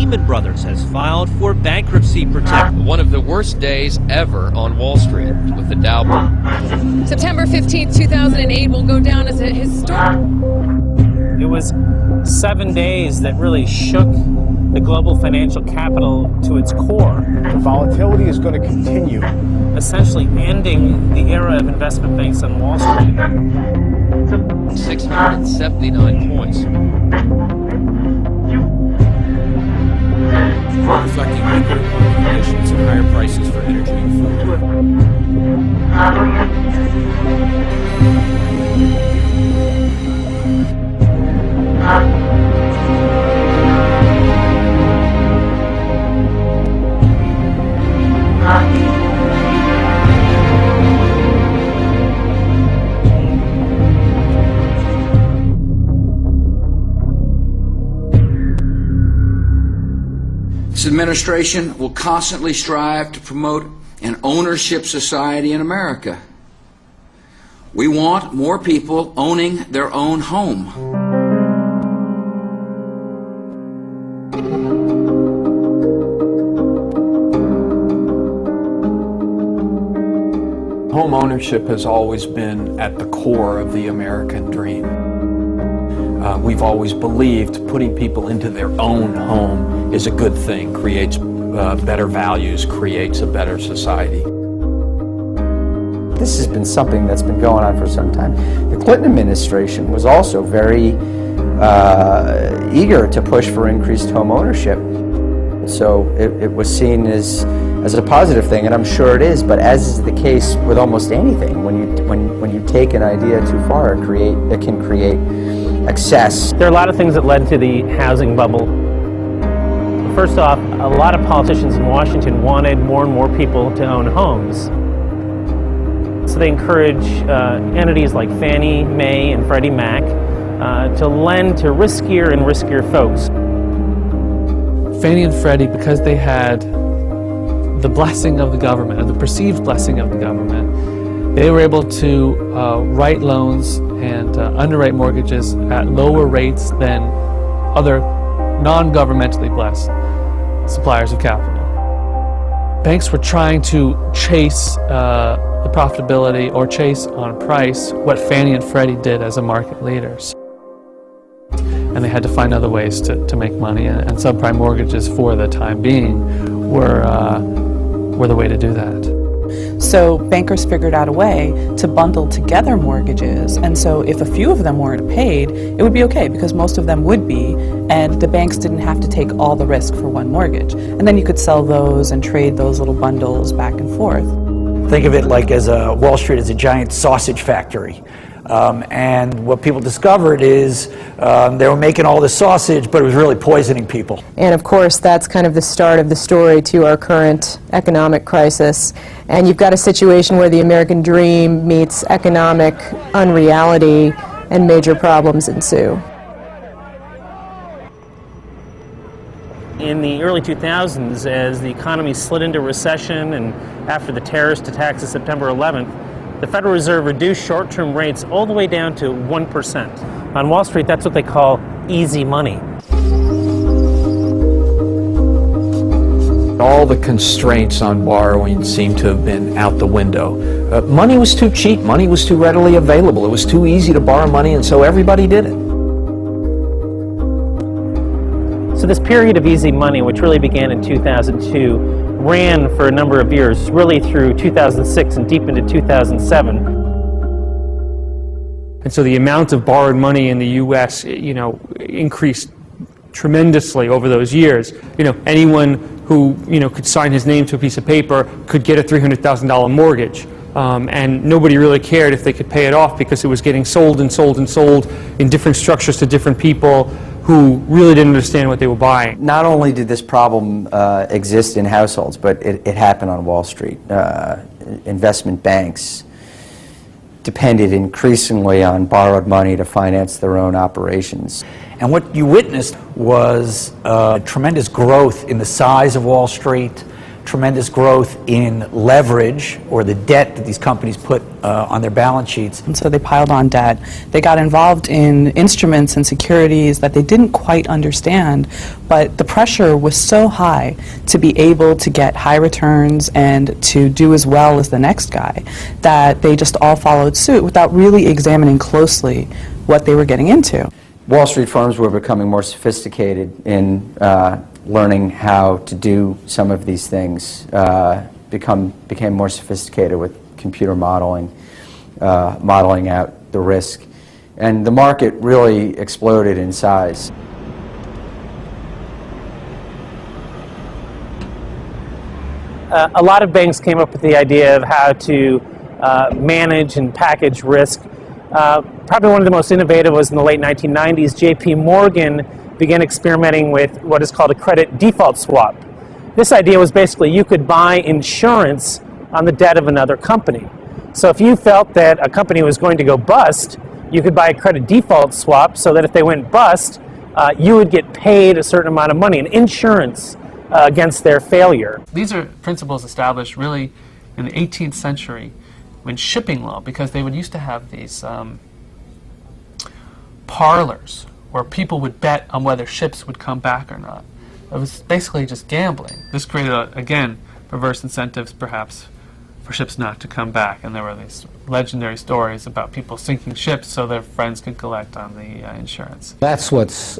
Lehman Brothers has filed for bankruptcy protection. One of the worst days ever on Wall Street with the Dow. September 15, 2008 will go down as a historic. It was 7 days that really shook the global financial capital to its core. The volatility is going to continue. Essentially ending the era of investment banks on Wall Street. 679 points. Reflecting weaker conditions and higher prices for energy and food. This administration will constantly strive to promote an ownership society in America. We want more people owning their own home. Home ownership has always been at the core of the American dream. We've always believed putting people into their own home is a good thing, creates better values, creates a better society. This has been something that's been going on for some time. The Clinton administration was also very eager to push for increased home ownership. So it was seen as a positive thing, and I'm sure it is, but as is the case with almost anything, when you take an idea too far, it can create excess. There are a lot of things that led to the housing bubble. First off, a lot of politicians in Washington wanted more and more people to own homes. So they encourage entities like Fannie Mae and Freddie Mac to lend to riskier and riskier folks. Fannie and Freddie, because they had the blessing of the government, or the perceived blessing of the government, they were able to write loans and underwrite mortgages at lower rates than other non-governmentally blessed suppliers of capital. Banks were trying to chase the profitability or chase on price what Fannie and Freddie did as a market leaders. And they had to find other ways to make money, and subprime mortgages for the time being were the way to do that. So bankers figured out a way to bundle together mortgages, and so if a few of them weren't paid, it would be okay because most of them would be, and the banks didn't have to take all the risk for one mortgage. And then you could sell those and trade those little bundles back and forth. Think of it like Wall Street as a giant sausage factory. And what people discovered is they were making all this sausage, but it was really poisoning people. And of course, that's kind of the start of the story to our current economic crisis. And you've got a situation where the American dream meets economic unreality and major problems ensue. In the early 2000s, as the economy slid into recession and after the terrorist attacks of September 11th, the Federal Reserve reduced short-term rates all the way down to 1%. On Wall Street, that's what they call easy money. All the constraints on borrowing seem to have been out the window. Money was too cheap, money was too readily available, it was too easy to borrow money, and so everybody did it. So this period of easy money, which really began in 2002, ran for a number of years, really through 2006 and deep into 2007. And so the amount of borrowed money in the U.S., increased tremendously over those years. Anyone who, could sign his name to a piece of paper could get a $300,000 mortgage. And nobody really cared if they could pay it off because it was getting sold and sold and sold in different structures to different people who really didn't understand what they were buying. Not only did this problem exist in households, but it happened on Wall Street. Investment banks depended increasingly on borrowed money to finance their own operations. And what you witnessed was tremendous growth in the size of Wall Street, tremendous growth in leverage, or the debt that these companies put on their balance sheets. And so they piled on debt. They got involved in instruments and securities that they didn't quite understand, but the pressure was so high to be able to get high returns and to do as well as the next guy that they just all followed suit without really examining closely what they were getting into. Wall Street firms were becoming more sophisticated in learning how to do some of these things, became more sophisticated with computer modeling, modeling out the risk. And the market really exploded in size. A lot of banks came up with the idea of how to manage and package risk. Probably one of the most innovative was in the late 1990s. JP Morgan began experimenting with what is called a credit default swap. This idea was basically you could buy insurance on the debt of another company. So if you felt that a company was going to go bust, you could buy a credit default swap so that if they went bust, you would get paid a certain amount of money, an insurance against their failure. These are principles established really in the 18th century when shipping law, because they would used to have these parlors where people would bet on whether ships would come back or not. It was basically just gambling. This created, again, perverse incentives perhaps for ships not to come back, and there were these legendary stories about people sinking ships so their friends could collect on the insurance. That's what's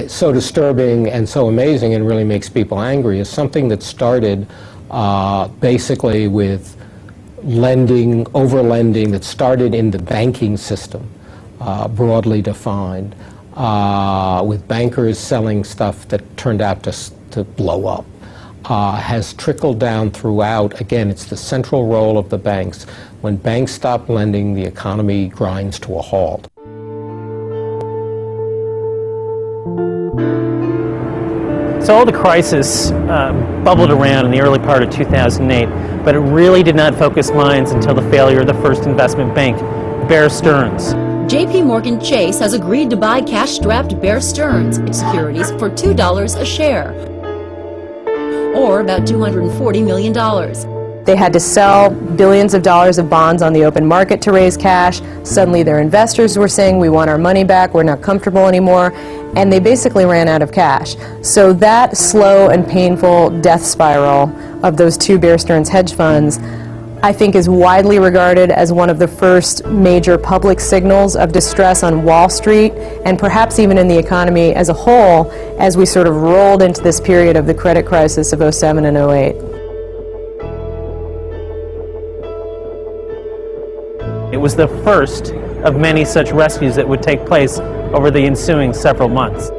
so disturbing and so amazing and really makes people angry, is something that started basically with lending, over-lending, that started in the banking system, broadly defined, with bankers selling stuff that turned out to blow up, has trickled down throughout. Again, it's the central role of the banks. When banks stop lending, the economy grinds to a halt. So all the crisis bubbled around in the early part of 2008, but it really did not focus minds until the failure of the first investment bank, Bear Stearns. JP Morgan Chase has agreed to buy cash-strapped Bear Stearns securities for $2 a share, or about $240 million. They had to sell billions of dollars of bonds on the open market to raise cash. Suddenly their investors were saying, we want our money back, we're not comfortable anymore, and they basically ran out of cash. So that slow and painful death spiral of those two Bear Stearns hedge funds, I think, is widely regarded as one of the first major public signals of distress on Wall Street, and perhaps even in the economy as a whole, as we sort of rolled into this period of the credit crisis of 07 and 08. It was the first of many such rescues that would take place over the ensuing several months.